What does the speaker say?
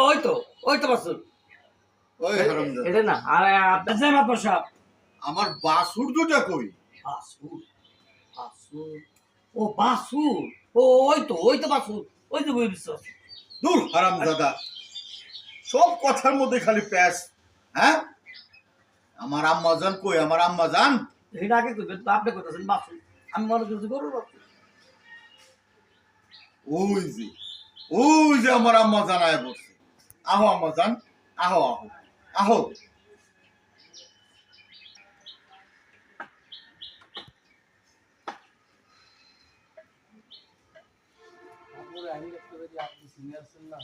ওই তো ওই তো বাসুর ওই হারামজাদা এটা না আর আপনার যে মাত্র সাহেব আমার বাসুর দুটা কই? বাসুর বাসুর ও বাসুর ও ওই তো বাসুর ওই তো বই বিশ্বাস দূর হারামজাদা, সব কথার মধ্যে খালি প্যাস। হ্যাঁ, আমার আম্মা জান কই? আমার আম্মা জান এটা আগে করবেন তো আপনি করতেছেন বাসুর আমি মনে করছি গরুর বাসুর ওই যে ওই যে আমার আম্মা জানায় বসছে। আহো আম্মা জান, আহো আহো আহো। আপনি সিনিয়র ছিলেন না